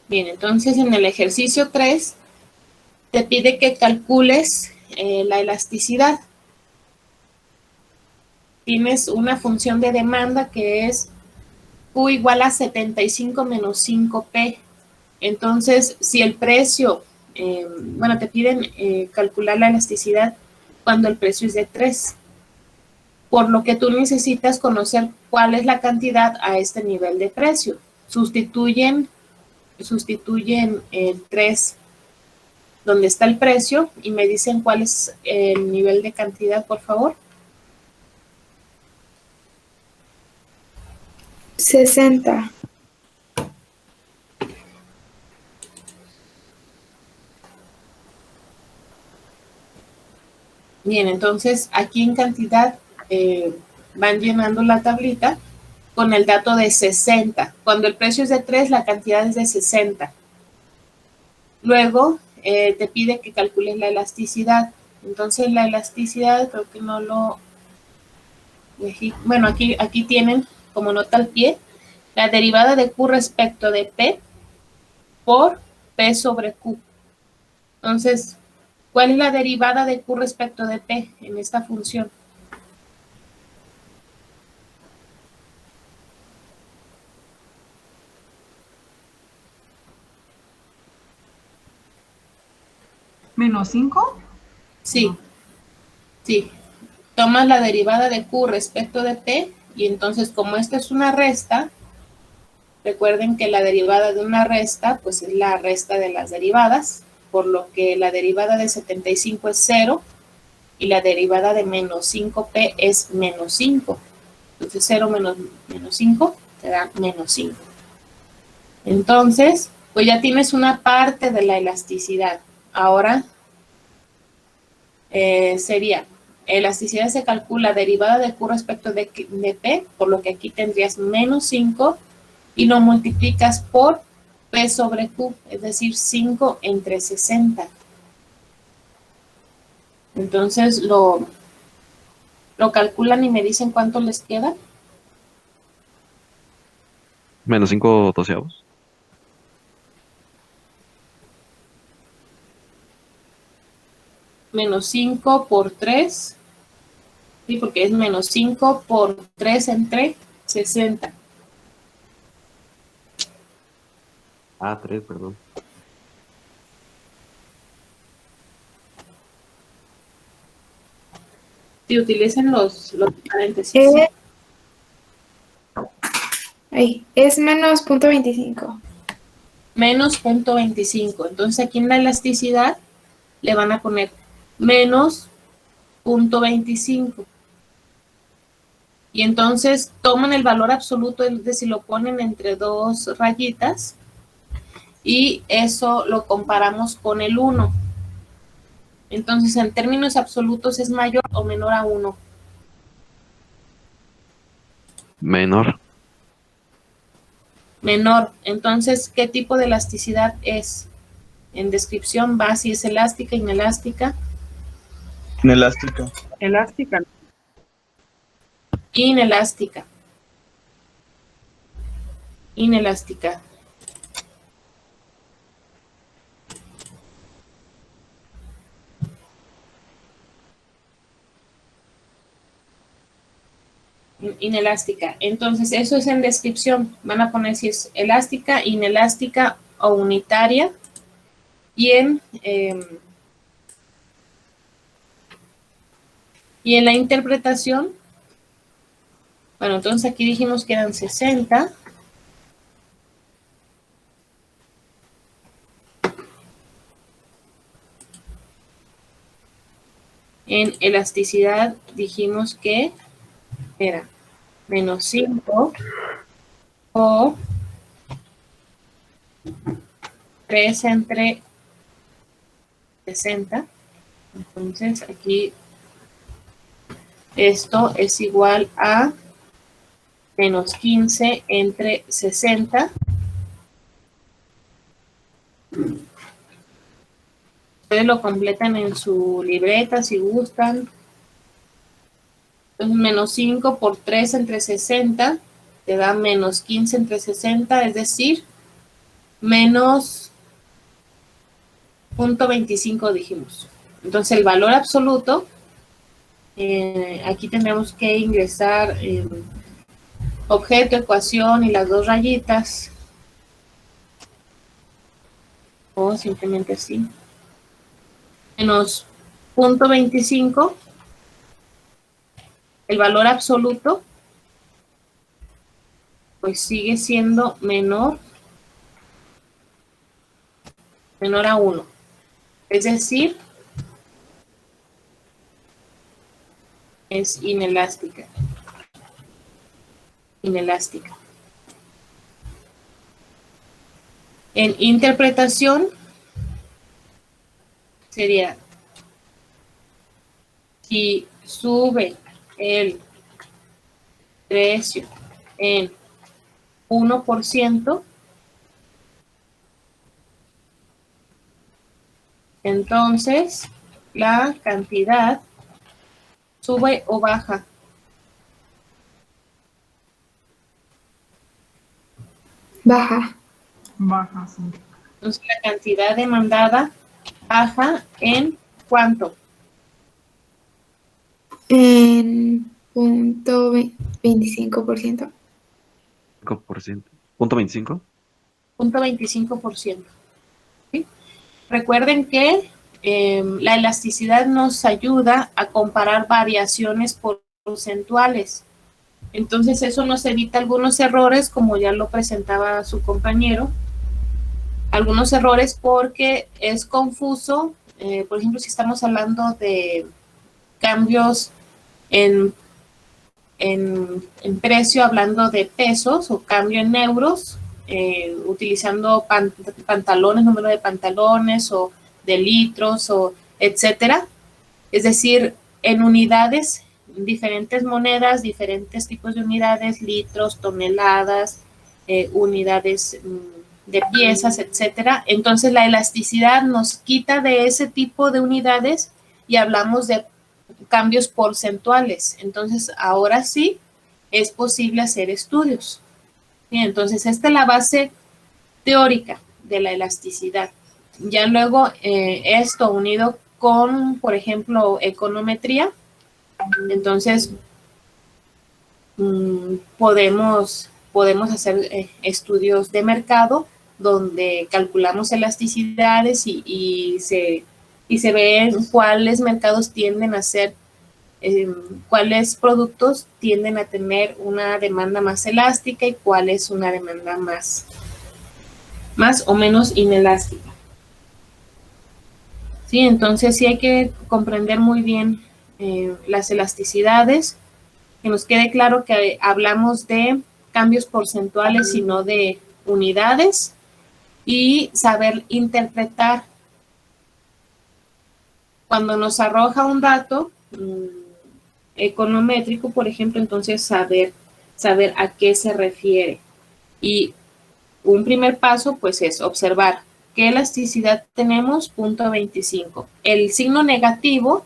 Bien, entonces en el ejercicio 3 te pide que calcules la elasticidad. Tienes una función de demanda que es Q igual a 75 menos 5P. Entonces, si el precio, te piden calcular la elasticidad cuando el precio es de 3. Por lo que tú necesitas conocer cuál es la cantidad a este nivel de precio. Sustituyen el 3 donde está el precio y me dicen cuál es el nivel de cantidad, por favor. 60. Bien, entonces aquí en cantidad van llenando la tablita con el dato de 60. Cuando el precio es de 3, la cantidad es de 60. Luego te pide que calcules la elasticidad. Entonces la elasticidad creo que no lo... Bueno, aquí tienen como nota al pie la derivada de Q respecto de P por P sobre Q. Entonces, ¿cuál es la derivada de Q respecto de P en esta función? ¿Menos 5? Sí, No. sí. Tomas la derivada de Q respecto de P y entonces como esta es una resta, recuerden que la derivada de una resta pues es la resta de las derivadas, por lo que la derivada de 75 es 0 y la derivada de menos 5P es menos 5. Entonces 0 menos 5 te da menos 5. Entonces, pues ya tienes una parte de la elasticidad. Ahora sería, elasticidad se calcula derivada de Q respecto de P, por lo que aquí tendrías menos 5 y lo multiplicas por P sobre Q, es decir, 5 entre 60. Entonces lo calculan y me dicen cuánto les queda. Menos 5 doceavos. Menos 5 por 3, sí, porque es menos 5 por 3 entre 60. Ah, 3, perdón. Si utilizan los paréntesis. Es menos 0.25. Menos 0.25. Entonces aquí en la elasticidad le van a poner menos 0.25. Y entonces toman el valor absoluto, es decir, lo ponen entre dos rayitas y eso lo comparamos con el 1. Entonces, en términos absolutos, ¿es mayor o menor a 1? Menor. Menor. Entonces, ¿qué tipo de elasticidad es? En descripción va si es elástica, inelástica. Inelástica. Elástica. Inelástica. Inelástica. Inelástica. Entonces, eso es en descripción. Van a poner si es elástica, inelástica o unitaria. Y en la interpretación, bueno, entonces aquí dijimos que eran 60. En elasticidad dijimos que era menos 5 o 3 entre 60. Entonces aquí esto es igual a menos 15 entre 60. Ustedes lo completan en su libreta si gustan. Entonces menos 5 por 3 entre 60 te da menos 15 entre 60, es decir, menos 0.25 dijimos. Entonces el valor absoluto, aquí tendremos que ingresar objeto, ecuación y las dos rayitas, o simplemente así, menos 0.25, el valor absoluto, pues sigue siendo menor a 1. Es decir, es inelástica. En interpretación sería, si sube el precio en 1%, entonces la cantidad sube o baja. Baja. Baja, sí. Entonces la cantidad demandada baja en ¿cuánto? En 0.25%. 5%. ¿Punto 25? 0.25%. ¿Sí? Recuerden que la elasticidad nos ayuda a comparar variaciones porcentuales. Entonces eso nos evita algunos errores, como ya lo presentaba su compañero. Algunos errores porque es confuso. Por ejemplo, si estamos hablando de cambios en precio, hablando de pesos, o cambio en euros, utilizando pantalones, número de pantalones, o de litros, o etcétera. Es decir, en unidades, diferentes monedas, diferentes tipos de unidades, litros, toneladas, unidades de piezas, etcétera. Entonces la elasticidad nos quita de ese tipo de unidades y hablamos de cambios porcentuales. Entonces ahora sí es posible hacer estudios. Bien, entonces esta es la base teórica de la elasticidad. Ya luego esto unido con, por ejemplo, econometría, entonces podemos hacer estudios de mercado donde calculamos elasticidades y se ven cuáles mercados tienden a ser, cuáles productos tienden a tener una demanda más elástica y cuál es una demanda más o menos inelástica. Sí, entonces sí hay que comprender muy bien las elasticidades, que nos quede claro que hablamos de cambios porcentuales y no de unidades, y saber interpretar. Cuando nos arroja un dato econométrico, por ejemplo, entonces saber a qué se refiere. Y un primer paso, pues, es observar qué elasticidad tenemos, 0.25. El signo negativo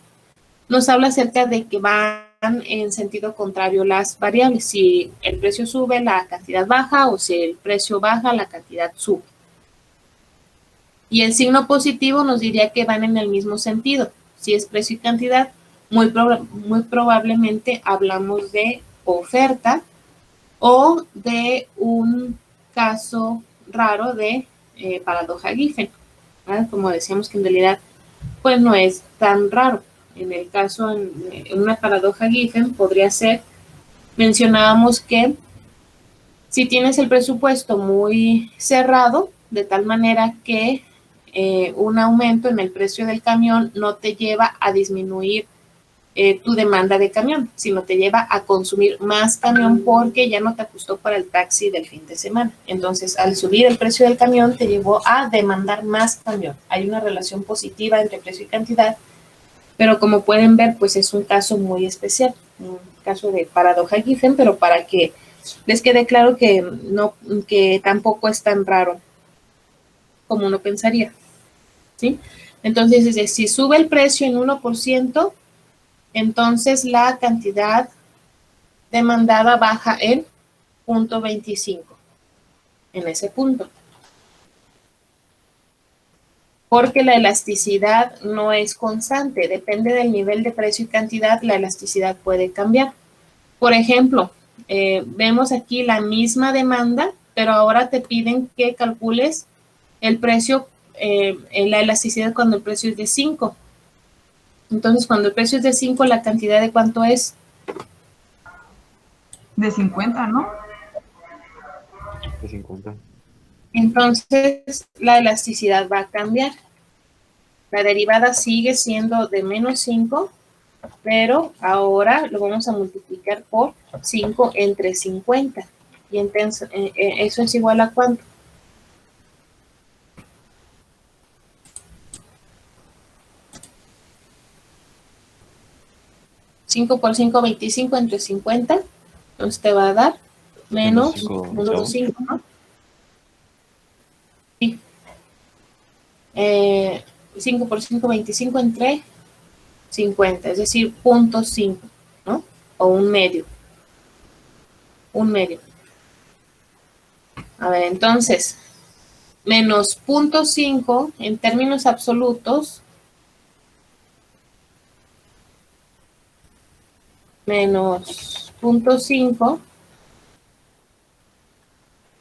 nos habla acerca de que van en sentido contrario las variables. Si el precio sube, la cantidad baja, o si el precio baja, la cantidad sube. Y el signo positivo nos diría que van en el mismo sentido. Si es precio y cantidad, muy probablemente hablamos de oferta o de un caso raro de paradoja Giffen, ¿verdad? Como decíamos que en realidad pues no es tan raro. En el caso, en una paradoja Giffen podría ser, mencionábamos que si tienes el presupuesto muy cerrado, de tal manera que un aumento en el precio del camión no te lleva a disminuir tu demanda de camión, sino te lleva a consumir más camión porque ya no te ajustó para el taxi del fin de semana. Entonces, al subir el precio del camión, te llevó a demandar más camión. Hay una relación positiva entre precio y cantidad, pero como pueden ver, pues es un caso muy especial, un caso de paradoja Giffen, pero para que les quede claro que tampoco es tan raro como uno pensaría, ¿sí? Entonces, si sube el precio en 1%, entonces la cantidad demandada baja en 0.25, en ese punto. porque la elasticidad no es constante, depende del nivel de precio y cantidad, la elasticidad puede cambiar. Por ejemplo, vemos aquí la misma demanda, pero ahora te piden que calcules el precio, la elasticidad cuando el precio es de 5. Entonces, cuando el precio es de 5, ¿la cantidad de cuánto es? De 50, ¿no? De 50. Entonces, la elasticidad va a cambiar. La derivada sigue siendo de menos 5, pero ahora lo vamos a multiplicar por 5 entre 50. Y entonces, ¿eso es igual a cuánto? ¿5 por 5, 25 entre 50? Entonces te va a dar menos 5, ¿no? Sí. 5 por 5, 25 entre 50, es decir, 0.5, ¿no? O un medio. Un medio. A ver, entonces, menos 0.5 en términos absolutos, menos 0.5,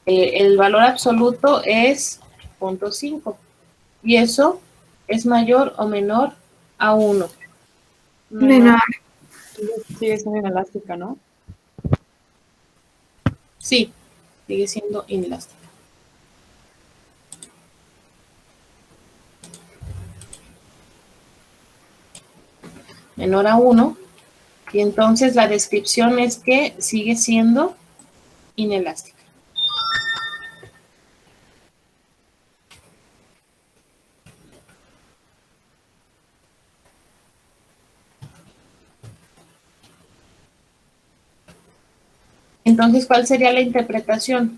el valor absoluto es 0.5. Y eso es mayor o menor a 1. Menor. Sigue siendo inelástica, ¿no? Sí, sigue siendo inelástica. Menor a 1. Y entonces la descripción es que sigue siendo inelástica. Entonces, ¿cuál sería la interpretación?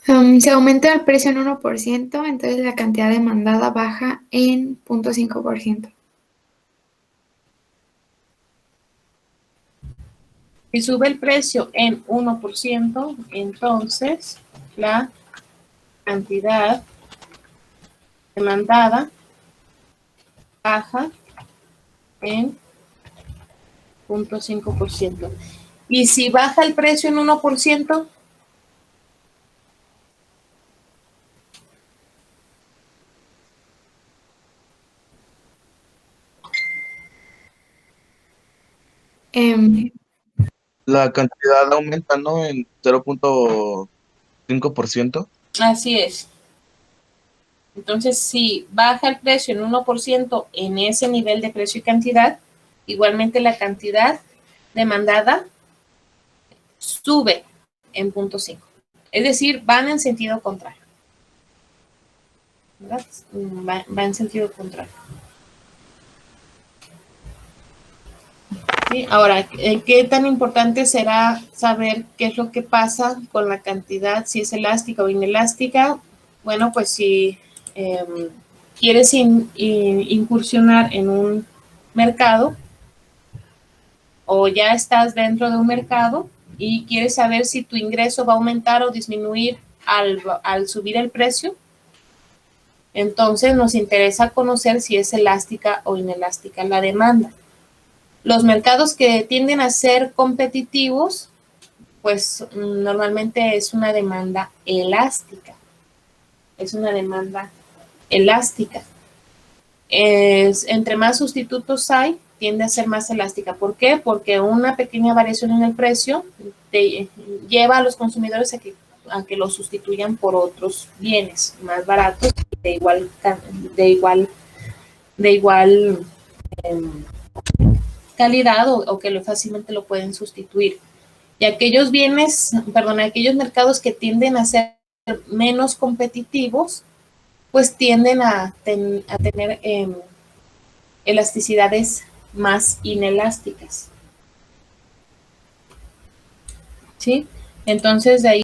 Se aumenta el precio en 1%, entonces la cantidad demandada baja en 0.5%. Si sube el precio en 1%, entonces la cantidad demandada baja en 0.5%. Y si baja el precio en 1%, La cantidad aumenta, ¿no? En 0.5%. así es. Entonces, si baja el precio en 1% en ese nivel de precio y cantidad, igualmente la cantidad demandada sube en 0.5. Es decir, van en sentido contrario. ¿Verdad? Va en sentido contrario. ¿Sí? Ahora, ¿qué tan importante será saber qué es lo que pasa con la cantidad, si es elástica o inelástica? Bueno, pues si quieres incursionar en un mercado o ya estás dentro de un mercado y quieres saber si tu ingreso va a aumentar o disminuir al subir el precio, entonces nos interesa conocer si es elástica o inelástica la demanda. Los mercados que tienden a ser competitivos, pues normalmente es una demanda elástica. Es una demanda elástica. Entre más sustitutos hay, tiende a ser más elástica. ¿Por qué? Porque una pequeña variación en el precio lleva a los consumidores a que lo sustituyan por otros bienes más baratos de igual calidad o que fácilmente lo pueden sustituir. Y aquellos aquellos mercados que tienden a ser menos competitivos, pues tienden a tener elasticidades más inelásticas. ¿Sí? Entonces, de ahí